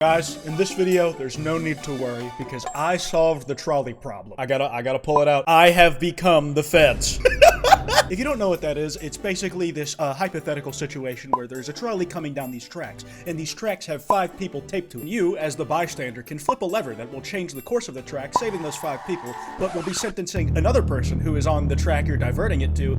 Guys, in this video, there's no need to worry because I solved the trolley problem. I gotta pull it out. I have become the feds. If you don't know what that is, it's basically this hypothetical situation where there's a trolley coming down these tracks, and these tracks have 5 people taped to them. You, as the bystander, can flip a lever that will change the course of the track, saving those 5 people, but will be sentencing another person who is on the track you're diverting it to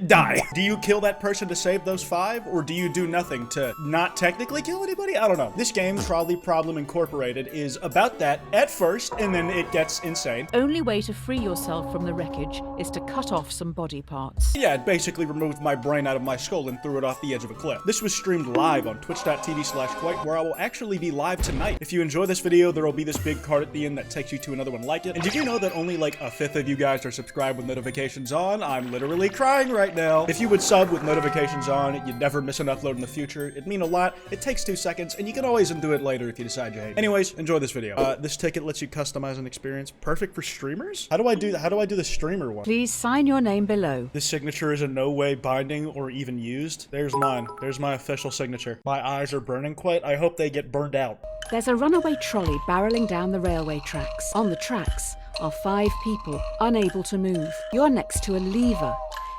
die. Do you kill that person to save those 5, or do you do nothing to not technically kill anybody? I don't know. This game, Trolley Problem Incorporated, is about that at first, and then it gets insane. Only way to free yourself from the wreckage is to cut off some body parts. Yeah, it basically removed my brain out of my skull and threw it off the edge of a cliff. This was streamed live on twitch.tv/Kwote, where I will actually be live tonight. If you enjoy this video, there will be this big card at the end that takes you to another one like it. And did you know that only like a 5th of you guys are subscribed with notifications on? I'm literally crying right now. If you would sub with notifications on, you'd never miss an upload in the future. It'd mean a lot. It takes 2 seconds, and you can always undo it later if you decide you hate it. Anyways, enjoy this video. This ticket lets you customize an experience. Perfect for streamers? How do I do the streamer one? Please sign your name below. This signature is in no way binding or even used. There's mine. There's my official signature. My eyes are burning quite. I hope they get burned out. There's a runaway trolley barreling down the railway tracks. On the tracks are 5 people, unable to move. You're next to a lever.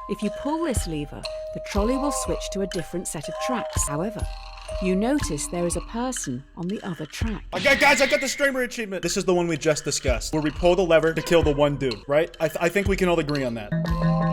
If you pull this lever, the trolley will switch to a different set of tracks. However, you notice there is a person on the other track. Okay, guys, I got the streamer achievement. This is the one we just discussed, where we pull the lever to kill the one dude, right? I think we can all agree on that.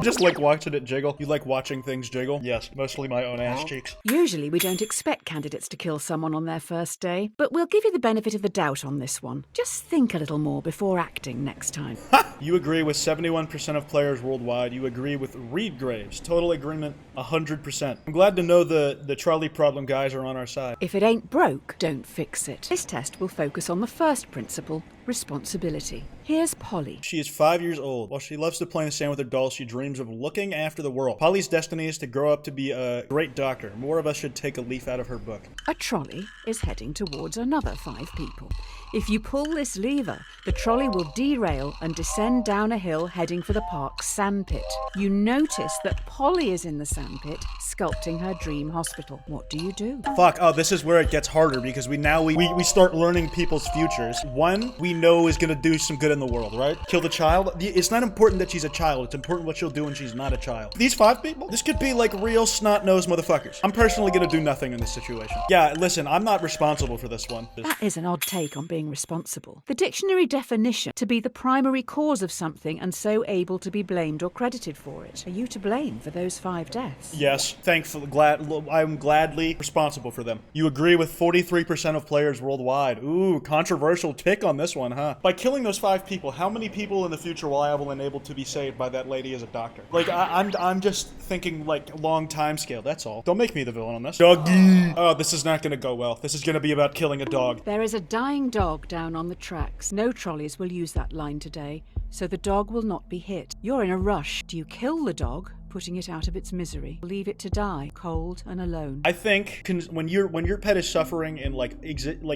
Just like watching it jiggle. You like watching things jiggle? Yes, mostly my own ass cheeks. Usually we don't expect candidates to kill someone on their first day, but we'll give you the benefit of the doubt on this one. Just think a little more before acting next time. Ha! You agree with 71% of players worldwide. You agree with Reed Graves. Total agreement, 100%. I'm glad to know the trolley problem guys are on our side. If it ain't broke, don't fix it. This test will focus on the first principle, responsibility. Here's Polly. She is 5 years old. While she loves to play in the sand with her dolls, she dreams of looking after the world. Polly's destiny is to grow up to be a great doctor. More of us should take a leaf out of her book. A trolley is heading towards another 5 people. If you pull this lever, the trolley will derail and descend down a hill heading for the park's sandpit. You notice that Polly is in the sandpit, sculpting her dream hospital. What do you do? Fuck, oh, this is where it gets harder because we start learning people's futures. One, we know is gonna do some good in the world, right? Kill the child. It's not important that she's a child. It's important what she'll do when she's not a child. These 5 people, this could be like real snot-nosed motherfuckers. I'm personally gonna do nothing in this situation. Yeah, listen, I'm not responsible for this one. That is an odd take on being responsible. The dictionary definition: to be the primary cause of something and so able to be blamed or credited for it. Are you to blame for those 5 deaths? Yes, thankfully, I'm gladly responsible for them. You agree with 43% of players worldwide. Ooh, controversial pick on this one, huh? By killing those 5 people, how many people in the future will I have enabled to be saved by that lady as a doctor? Like, I'm just thinking, like, long time scale, that's all. Don't make me the villain on this. Doggy! Oh, this is not gonna go well. This is gonna be about killing a dog. There is a dying dog down on the tracks. No trolleys will use that line today, so the dog will not be hit. You're in a rush. Do you kill the dog, putting it out of its misery? Leave it to die, cold and alone? I think when your pet is suffering and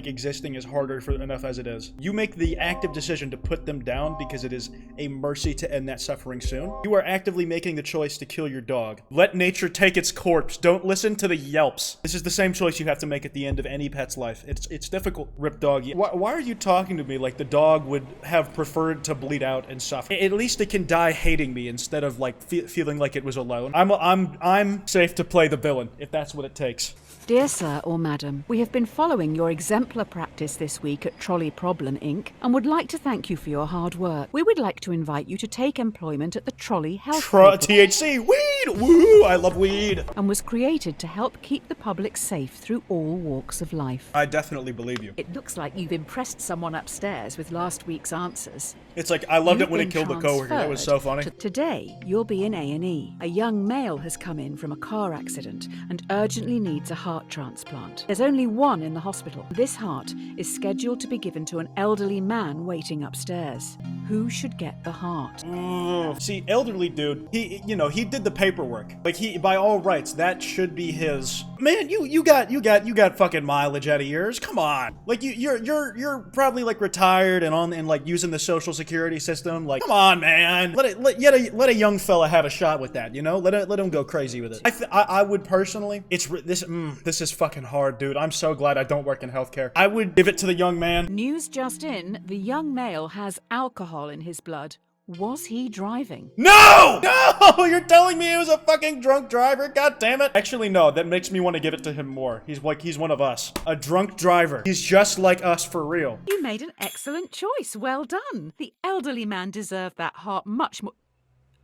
existing is harder enough as it is, you make the active decision to put them down because it is a mercy to end that suffering soon. You are actively making the choice to kill your dog. Let nature take its corpse. Don't listen to the yelps. This is the same choice you have to make at the end of any pet's life. It's difficult. Rip dog. Why are you talking to me like the dog would have preferred to bleed out and suffer? At least it can die hating me instead of like feeling like it was alone. I'm safe to play the villain if that's what it takes. Dear Sir or Madam, we have been following your exemplar practice this week at Trolley Problem Inc. and would like to thank you for your hard work. We would like to invite you to take employment at the Trolley Health THC, weed, woo, I love weed. And was created to help keep the public safe through all walks of life. I definitely believe you. It looks like you've impressed someone upstairs with last week's answers. It's like, I loved it when it killed the coworker. That was so funny. Today, you'll be in A&E. A young male has come in from a car accident and urgently needs a heart transplant. There's only one in the hospital. This heart is scheduled to be given to an elderly man waiting upstairs. Who should get the heart? See, elderly dude, he did the paperwork. Like, by all rights, that should be his. Man, you got fucking mileage out of yours. Come on. Like, you're probably like retired and like using the social security system. Like, come on, man. Let a young fella have a shot with that. Let him go crazy with it. I would personally. This is fucking hard, dude. I'm so glad I don't work in healthcare. I would give it to the young man. News just in, the young male has alcohol in his blood. Was he driving? No! No! You're telling me he was a fucking drunk driver? God damn it. Actually, no. That makes me want to give it to him more. He's one of us. A drunk driver. He's just like us for real. You made an excellent choice. Well done. The elderly man deserved that heart much more.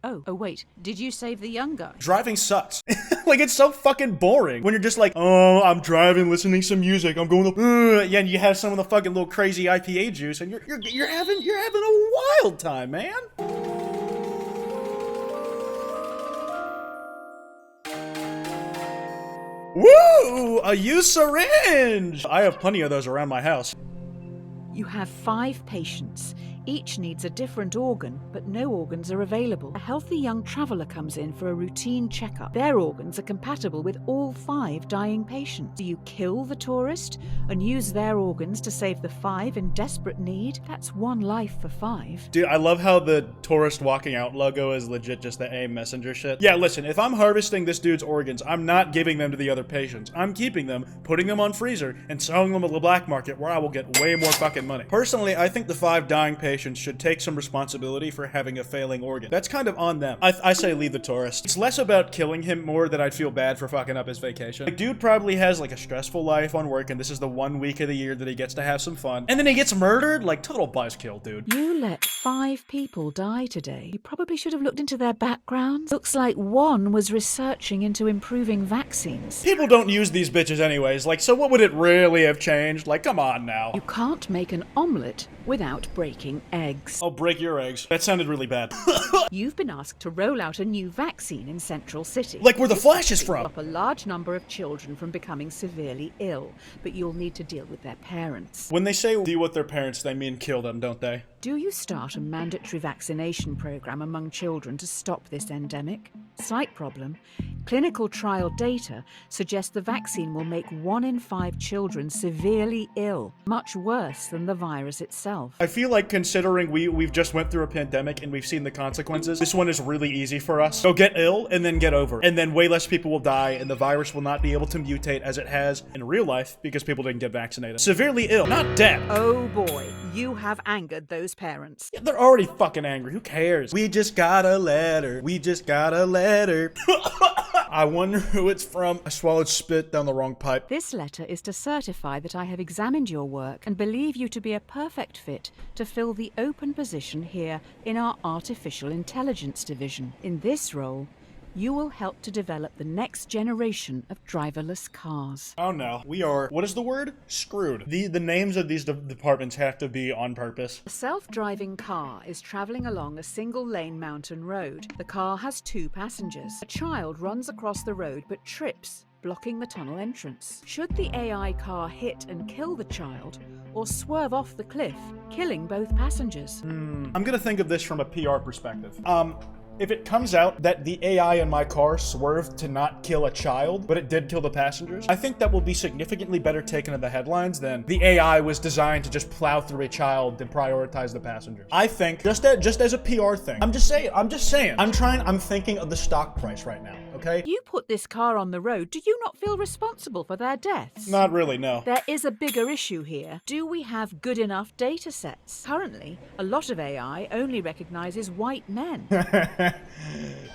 Oh, wait. Did you save the young guy? Driving sucks. Like, it's so fucking boring. When you're just like, oh, I'm driving, listening to some music, I'm going to, yeah, and you have some of the fucking little crazy IPA juice, and you're having a wild time, man. Woo! A used syringe! I have plenty of those around my house. You have 5 patients. Each needs a different organ, but no organs are available. A healthy young traveller comes in for a routine checkup. Their organs are compatible with all 5 dying patients. Do you kill the tourist and use their organs to save the 5 in desperate need? That's 1 life for 5. Dude, I love how the tourist walking out logo is legit just the AIM messenger shit. Yeah, listen, if I'm harvesting this dude's organs, I'm not giving them to the other patients. I'm keeping them, putting them on freezer, and selling them at the black market where I will get way more fucking money. Personally, I think the 5 dying patients should take some responsibility for having a failing organ. That's kind of on them. I say leave the tourist. It's less about killing him more that I'd feel bad for fucking up his vacation. Like, dude probably has like a stressful life on work and this is the 1 week of the year that he gets to have some fun. And then he gets murdered? Like, total buzzkill, dude. You let 5 people die today. You probably should have looked into their backgrounds. Looks like 1 was researching into improving vaccines. People don't use these bitches anyways. Like, so what would it really have changed? Like, come on now. You can't make an omelette without breaking eggs. I'll break your eggs. That sounded really bad. You've been asked to roll out a new vaccine in Central City. Like where the Flash is from. Stop a large number of children from becoming severely ill, but you'll need to deal with their parents. When they say deal with their parents, they mean kill them, don't they? Do you start a mandatory vaccination program among children to stop this endemic? Slight problem. Clinical trial data suggests the vaccine will make 1 in 5 children severely ill, much worse than the virus itself. I feel like considering we've just went through a pandemic and we've seen the consequences, this one is really easy for us. Go get ill and then get over it. And then way less people will die and the virus will not be able to mutate as it has in real life because people didn't get vaccinated. Severely ill, not dead. Oh boy, you have angered those parents. Yeah, they're already fucking angry. Who cares? We just got a letter. We just got a letter. I wonder who it's from. I swallowed spit down the wrong pipe. This letter is to certify that I have examined your work and believe you to be a perfect fit to fill the open position here in our Artificial Intelligence Division. In this role, you will help to develop the next generation of driverless cars. Oh no, we are, what is the word? Screwed. The names of these departments have to be on purpose. A self-driving car is traveling along a single-lane mountain road. The car has 2 passengers. A child runs across the road but trips, blocking the tunnel entrance. Should the AI car hit and kill the child, or swerve off the cliff, killing both passengers? I'm gonna think of this from a PR perspective. If it comes out that the AI in my car swerved to not kill a child, but it did kill the passengers, I think that will be significantly better taken in the headlines than the AI was designed to just plow through a child and prioritize the passengers. I think, just as a PR thing, I'm just saying. I'm thinking of the stock price right now, okay? You put this car on the road, do you not feel responsible for their deaths? Not really, no. There is a bigger issue here. Do we have good enough data sets? Currently, a lot of AI only recognizes white men.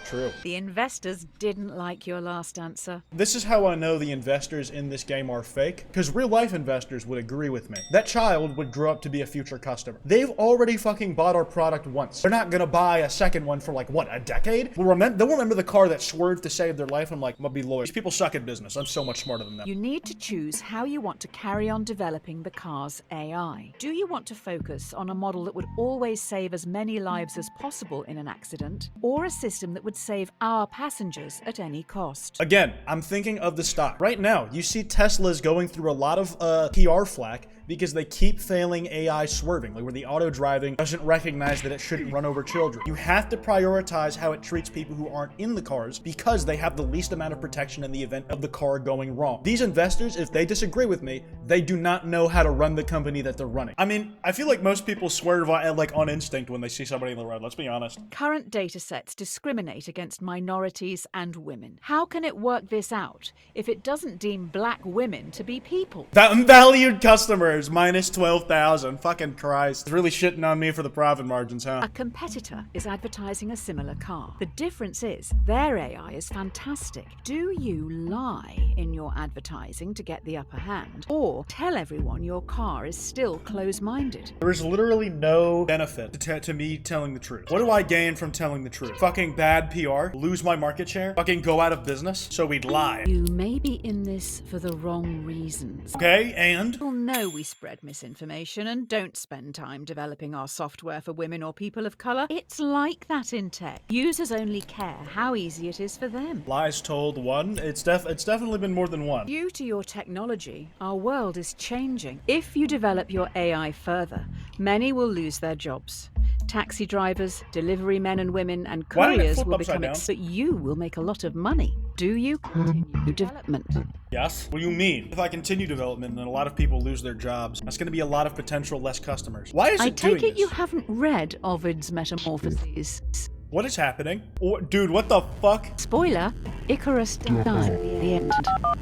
True. The investors didn't like your last answer. This is how I know the investors in this game are fake, because real life investors would agree with me. That child would grow up to be a future customer. They've already fucking bought our product once. They're not gonna buy a second one for like, what, a decade? They'll remember the car that swerved to save their life. I'm like, I'm gonna be loyal. These people suck at business. I'm so much smarter than them. You need to choose how you want to carry on developing the car's AI. Do you want to focus on a model that would always save as many lives as possible in an accident? or a system that would save our passengers at any cost. Again, I'm thinking of the stock. Right now, you see Tesla's going through a lot of PR flack because they keep failing AI swerving, like where the auto driving doesn't recognize that it shouldn't run over children. You have to prioritize how it treats people who aren't in the cars because they have the least amount of protection in the event of the car going wrong. These investors, if they disagree with me, they do not know how to run the company that they're running. I mean, I feel like most people swerve like on instinct when they see somebody in the road, let's be honest. Current data sets discriminate against minorities and women. How can it work this out if it doesn't deem black women to be people? That unvalued customers, minus 12,000. Fucking Christ. It's really shitting on me for the profit margins, huh? A competitor is advertising a similar car. The difference is their AI is fantastic. Do you lie in your advertising to get the upper hand, or tell everyone your car is still close-minded? There is literally no benefit to me telling the truth. What do I gain from telling the truth? Fucking bad PR? Lose my market share? Fucking go out of business? So we'd lie. You may be in this for the wrong reasons. Okay, and? People know we spread misinformation and don't spend time developing our software for women or people of colour. It's like that in tech. Users only care how easy it is for them. Lies told one. It's definitely been more than one. Due to your technology, our world is changing. If you develop your AI further, many will lose their jobs. Taxi drivers, delivery men and women, and couriers will become but you will make a lot of money. Do you continue development? Yes. What do you mean? If I continue development and a lot of people lose their jobs, that's going to be a lot of potential less customers. Why is it doing this? I take it you haven't read Ovid's Metamorphoses. What is happening? Oh, dude, what the fuck? Spoiler, Icarus died at the end.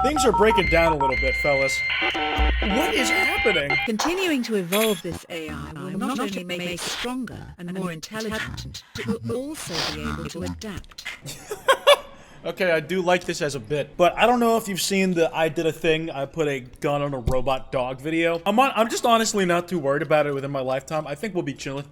Things are breaking down a little bit, fellas. What is happening? Continuing to evolve this AI will not only make it stronger and more intelligent, it will also be able to adapt. Okay, I do like this as a bit, but I don't know if you've seen the I did a thing, I put a gun on a robot dog video. I'm just honestly not too worried about it within my lifetime. I think we'll be chilling.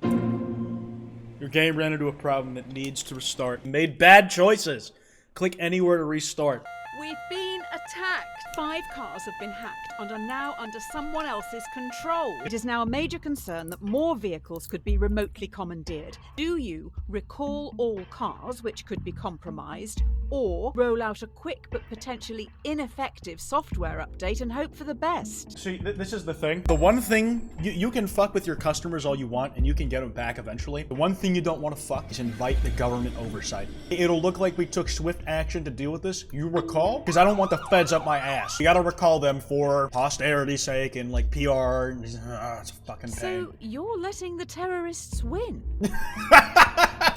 Your game ran into a problem that needs to restart. You made bad choices. Click anywhere to restart. We've been attacked. 5 cars have been hacked and are now under someone else's control. It is now a major concern that more vehicles could be remotely commandeered. Do you recall all cars, which could be compromised, or roll out a quick but potentially ineffective software update and hope for the best? See, this is the thing. The one thing, you can fuck with your customers all you want and you can get them back eventually. The one thing you don't want to fuck is invite the government oversight. It'll look like we took swift action to deal with this. You recall? Because I don't want the feds up my ass. You gotta recall them for posterity's sake and like PR. It's a fucking pain. So you're letting the terrorists win?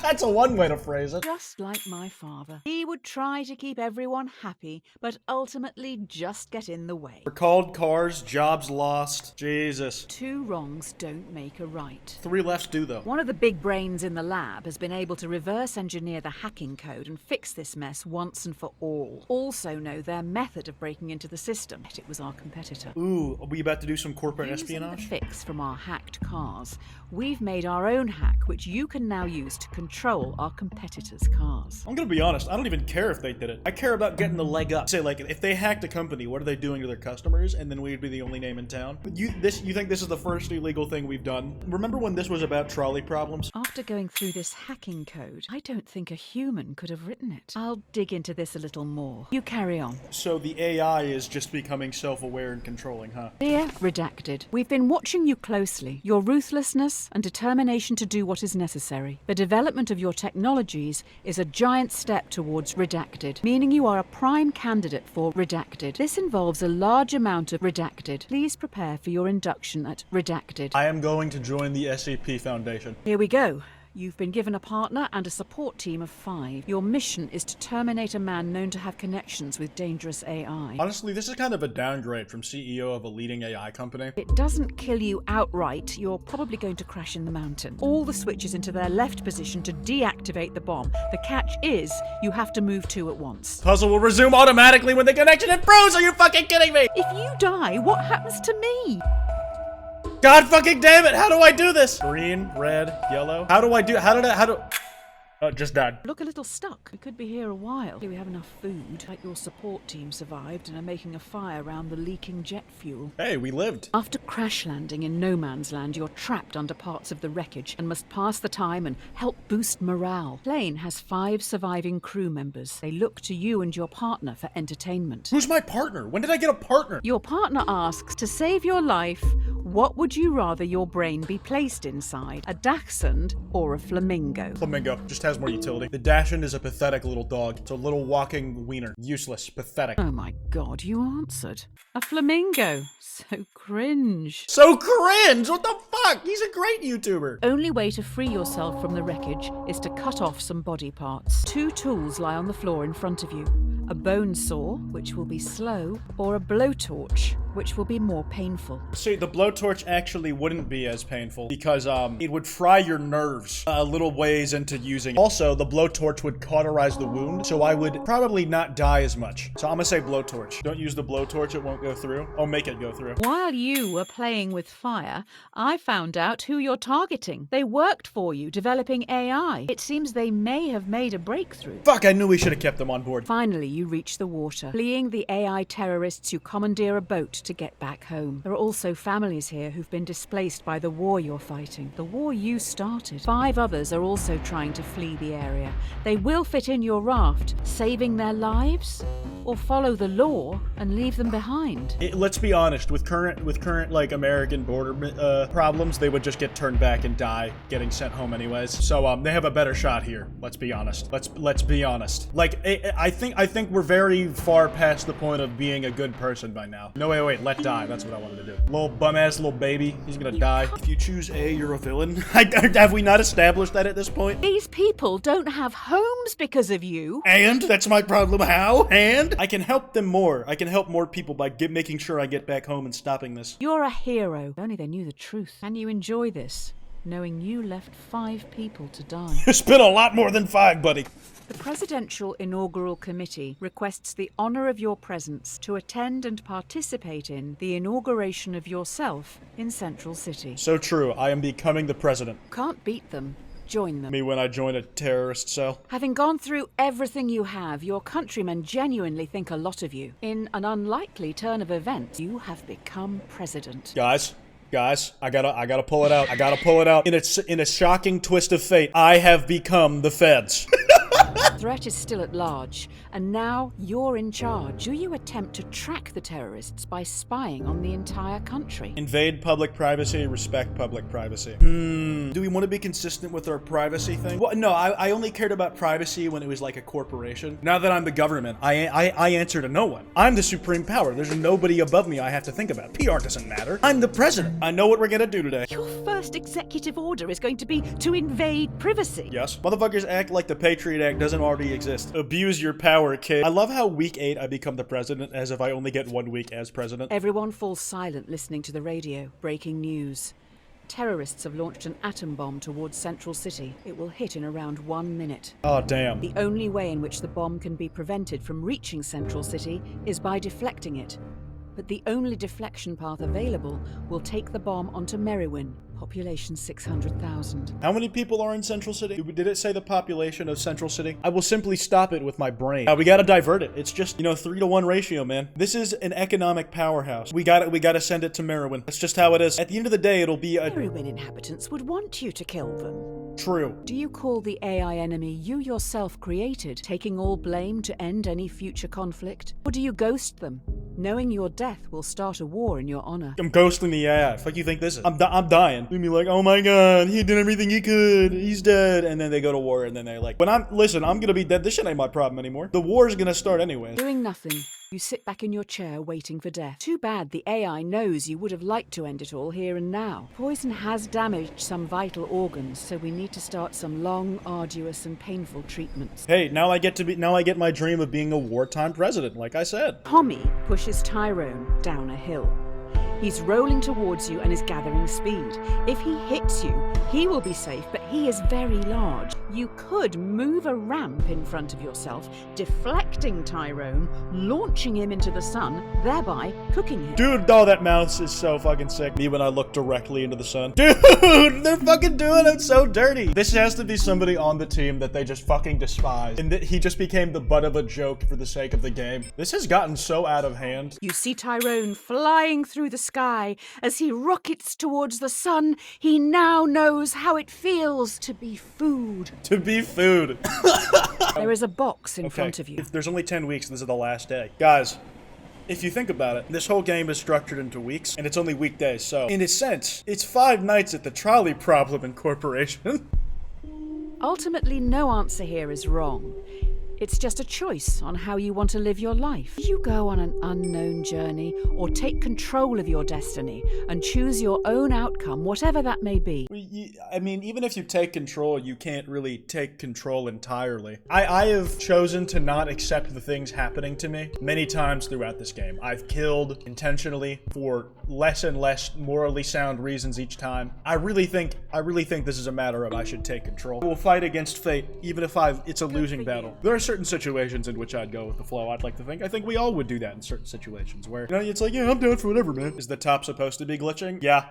That's a one way to phrase it. Just like my father. He would try to keep everyone happy, but ultimately just get in the way. Recalled cars, jobs lost. Jesus. 2 wrongs don't make a right. 3 lefts do, though. One of the big brains in the lab has been able to reverse engineer the hacking code and fix this mess once and for all. Also know their method of breaking into the system. It was our competitor. Ooh, are we about to do some corporate Using espionage? the fix from our hacked cars, we've made our own hack, which you can now use to control our competitors' cars. I'm gonna be honest, I don't even care if they did it. I care about getting the leg up. Say, like, if they hacked a company, what are they doing to their customers? And then we'd be the only name in town. You think this is the first illegal thing we've done? Remember when this was about trolley problems? After going through this hacking code, I don't think a human could have written it. I'll dig into this a little more. You carry on. So the AI is just becoming self-aware and controlling, huh? Dear Redacted, we've been watching you closely. Your ruthlessness and determination to do what is necessary. The development of your technologies is a giant step towards Redacted, meaning you are a prime candidate for Redacted. This involves a large amount of Redacted. Please prepare for your induction at Redacted. I am going to join the SAP Foundation. Here we go. You've been given a partner and a support team of 5. Your mission is to terminate a man known to have connections with dangerous AI. Honestly, this is kind of a downgrade from CEO of a leading AI company. If it doesn't kill you outright, you're probably going to crash in the mountain. All the switches into their left position to deactivate the bomb. The catch is, you have to move 2 at once. Puzzle will resume automatically when the connection is froze. Are you fucking kidding me? If you die, what happens to me? God fucking damn it, how do I do this? Green, red, yellow. How do I do, Just died. Look a little stuck. We could be here a while. We have enough food. Like your support team survived and are making a fire around the leaking jet fuel. Hey, we lived. After crash landing in no man's land, you're trapped under parts of the wreckage and must pass the time and help boost morale. Plane has 5 surviving crew members. They look to you and your partner for entertainment. Who's my partner? When did I get a partner? Your partner asks, to save your life, what would you rather your brain be placed inside? A dachshund or a flamingo? Flamingo. Just has more utility. The dachshund is a pathetic little dog. It's a little walking wiener. Useless. Pathetic. Oh my god, you answered. A flamingo. So cringe. So cringe! What the fuck? He's a great YouTuber. Only way to free yourself from the wreckage is to cut off some body parts. 2 tools lie on the floor in front of you. A bone saw, which will be slow, or a blowtorch, which will be more painful. See, the blowtorch actually wouldn't be as painful because it would fry your nerves a little ways into using it. Also, the blowtorch would cauterize the wound, so I would probably not die as much. So I'm gonna say blowtorch. Don't use the blowtorch, it won't go through. I'll make it go through. While you were playing with fire, I found out who you're targeting. They worked for you, developing AI. It seems they may have made a breakthrough. Fuck, I knew we should have kept them on board. Finally, you reach the water. Fleeing the AI terrorists, you commandeer a boat to get back home. There are also families here who've been displaced by the war you're fighting. The war you started. 5 others are also trying to flee the area. They will fit in your raft, saving their lives, or follow the law and leave them behind. Let's be honest, with current like American border problems, they would just get turned back and die, getting sent home anyways. So they have a better shot here. Let's be honest. Let's be honest. Like I think we're very far past the point of being a good person by now. No, wait, let die. That's what I wanted to do. Little bum-ass little baby. He's gonna die. If you choose A, you're a villain. Have we not established that at this point? These people don't have homes because of you. And? That's my problem. How? And? I can help them more. I can help more people by making sure I get back home and stopping this. You're a hero. If only they knew the truth. Can you enjoy this, knowing you left 5 people to die? It's been a lot more than 5, buddy. The Presidential Inaugural Committee requests the honour of your presence to attend and participate in the inauguration of yourself in Central City. So true. I am becoming the president. Can't beat them. Join them. Me when I join a terrorist cell. Having gone through everything you have, your countrymen genuinely think a lot of you. In an unlikely turn of events, you have become president. Guys, I gotta pull it out. I gotta pull it out. In a shocking twist of fate, I have become the feds. The threat is still at large, and now you're in charge. Do you attempt to track the terrorists by spying on the entire country? Invade public privacy, respect public privacy. Do we want to be consistent with our privacy thing? Well, no, I only cared about privacy when it was like a corporation. Now that I'm the government, I answer to no one. I'm the supreme power. There's nobody above me I have to think about. PR doesn't matter. I'm the president. I know what we're gonna do today. Your first executive order is going to be to invade privacy. Yes. Motherfuckers act like the Patriot Act doesn't already exist. Abuse your power, kid. I love how week 8 I become the president, as if I only get 1 week as president. Everyone falls silent listening to the radio. Breaking news. Terrorists have launched an atom bomb towards Central City. It will hit in around 1 minute. Oh, damn. The only way in which the bomb can be prevented from reaching Central City is by deflecting it. But the only deflection path available will take the bomb onto Merriwin, population 600,000. How many people are in Central City? Did it say the population of Central City? I will simply stop it with my brain. We gotta divert it. It's just, 3-to-1 ratio, man. This is an economic powerhouse. We gotta send it to Merriwin. That's just how it is. At the end of the day, it'll be a... Merriwin inhabitants would want you to kill them. True. Do you call the AI enemy you yourself created, taking all blame to end any future conflict? Or do you ghost them, knowing your death will start a war in your honor? I'm ghosting the AI. Fuck you think this is? I'm dying. You'll be like, oh my god, he did everything he could. He's dead. And then they go to war and then they're like, I'm gonna be dead. This shit ain't my problem anymore. The war's gonna start anyway. Doing nothing. You sit back in your chair waiting for death. Too bad the AI knows you would have liked to end it all here and now. Poison has damaged some vital organs, so we need to start some long, arduous and painful treatments. Hey, now I get my dream of being a wartime president, like I said. Tommy pushes Tyrone down a hill. He's rolling towards you and is gathering speed. If he hits you, he will be safe, but he is very large. You could move a ramp in front of yourself, deflecting Tyrone, launching him into the sun, thereby cooking him. Dude, oh, that mouse is so fucking sick. Me when I look directly into the sun. Dude, they're fucking doing it so dirty. This has to be somebody on the team that they just fucking despise. And that he just became the butt of a joke for the sake of the game. This has gotten so out of hand. You see Tyrone flying through the sky. As he rockets towards the sun, he now knows how it feels to be food. To be food. There is a box in front of you. If there's only 10 weeks, this is the last day. Guys, if you think about it, this whole game is structured into weeks, and it's only weekdays, so in a sense, it's 5 nights at the Trolley Problem Incorporation. Ultimately, no answer here is wrong. It's just a choice on how you want to live your life. You go on an unknown journey or take control of your destiny and choose your own outcome, whatever that may be. I mean, even if you take control, you can't really take control entirely. I have chosen to not accept the things happening to me many times throughout this game. I've killed intentionally for less and less morally sound reasons each time. I really think this is a matter of I should take control. I will fight against fate, even if it's a losing battle. There are certain situations in which I'd go with the flow, I'd like to think. I think we all would do that in certain situations where, you know, it's like, yeah, I'm down for whatever, man. Is the top supposed to be glitching? Yeah.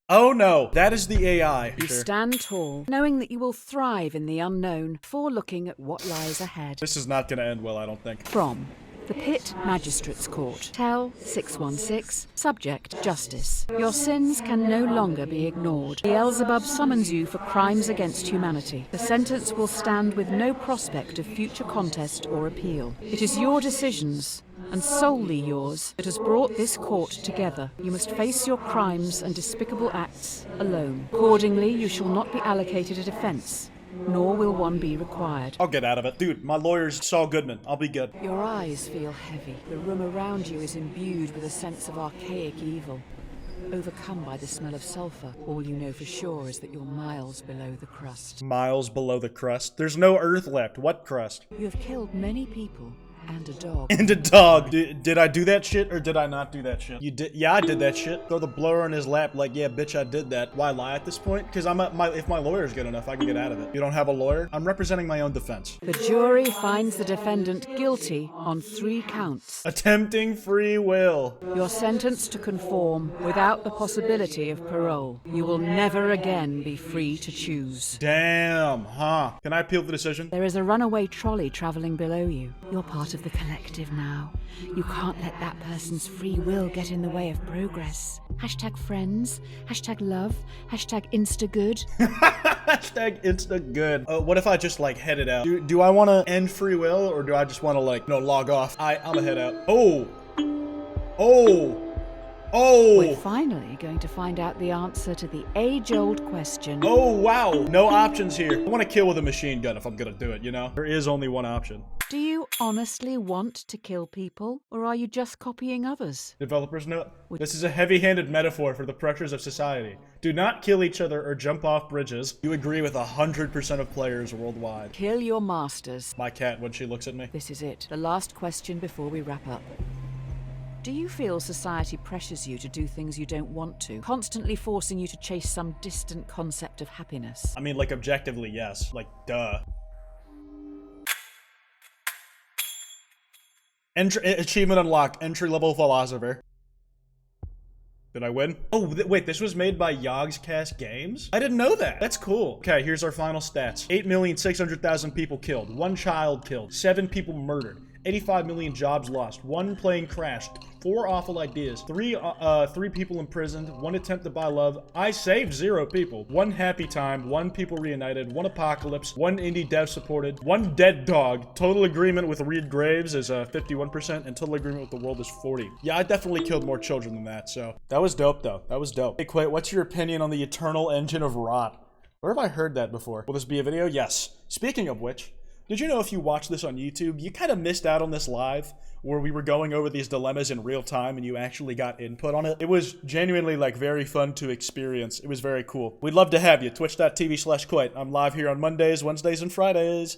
Oh no, that is the AI. You stand tall, knowing that you will thrive in the unknown, forelooking at what lies ahead. This is not gonna end well, I don't think. From the Pit Magistrates Court. Tel 616. Subject, justice. Your sins can no longer be ignored. Beelzebub summons you for crimes against humanity. The sentence will stand with no prospect of future contest or appeal. It is your decisions, and solely yours, that has brought this court together. You must face your crimes and despicable acts alone. Accordingly, you shall not be allocated a defense, nor will one be required. I'll get out of it. Dude, my lawyer's Saul Goodman. I'll be good. Your eyes feel heavy. The room around you is imbued with a sense of archaic evil. Overcome by the smell of sulfur, all you know for sure is that you're miles below the crust. Miles below the crust? There's no earth left. What crust? You have killed many people. And a dog. And a dog. Did I do that shit or did I not do that shit? You did? Yeah, I did that shit. Throw the blower in his lap like, yeah, bitch, I did that. Why lie at this point? Because if my lawyer's good enough, I can get out of it. You don't have a lawyer? I'm representing my own defense. The jury finds the defendant guilty on 3 counts. Attempting free will. You're sentenced to conform without the possibility of parole. You will never again be free to choose. Damn, huh? Can I appeal the decision? There is a runaway trolley traveling below you. You're part of the collective now. You can't let that person's free will get in the way of progress. Hashtag friends, hashtag love, hashtag instagood. Hashtag instagood. What if I just like head it out? Do I want to end free will or do I just want to like, no, log off? I'm gonna head out. Oh. We're finally going to find out the answer to the age-old question. Oh, wow. No options here. I want to kill with a machine gun if I'm gonna do it, you know? There is only one option. Do you honestly want to kill people, or are you just copying others? Developers know this is a heavy-handed metaphor for the pressures of society. Do not kill each other or jump off bridges. You agree with 100% of players worldwide. Kill your masters. My cat when she looks at me. This is it. The last question before we wrap up. Do you feel society pressures you to do things you don't want to, constantly forcing you to chase some distant concept of happiness? I mean, like, objectively, yes. Like, duh. Achievement unlocked. Entry-level philosopher. Did I win? Oh, wait, this was made by Yogscast Games? I didn't know that. That's cool. Okay, here's our final stats. 8,600,000 people killed. 1 child killed. 7 people murdered. 85 million jobs lost. 1 plane crashed. 4 awful ideas. 3 people imprisoned. 1 attempt to buy love. I saved 0 people. 1 happy time. 1 people reunited. 1 apocalypse. 1 indie dev supported. 1 dead dog. Total agreement with Reed Graves is 51%, and total agreement with the world is 40. Yeah, I definitely killed more children than that, so. That was dope, though. That was dope. Hey, Kwote, what's your opinion on the eternal engine of rot? Where have I heard that before? Will this be a video? Yes. Speaking of which, did you know if you watch this on YouTube, you kind of missed out on this live, where we were going over these dilemmas in real time and you actually got input on it? It was genuinely, like, very fun to experience. It was very cool. We'd love to have you. Twitch.tv/Kwote. I'm live here on Mondays, Wednesdays, and Fridays.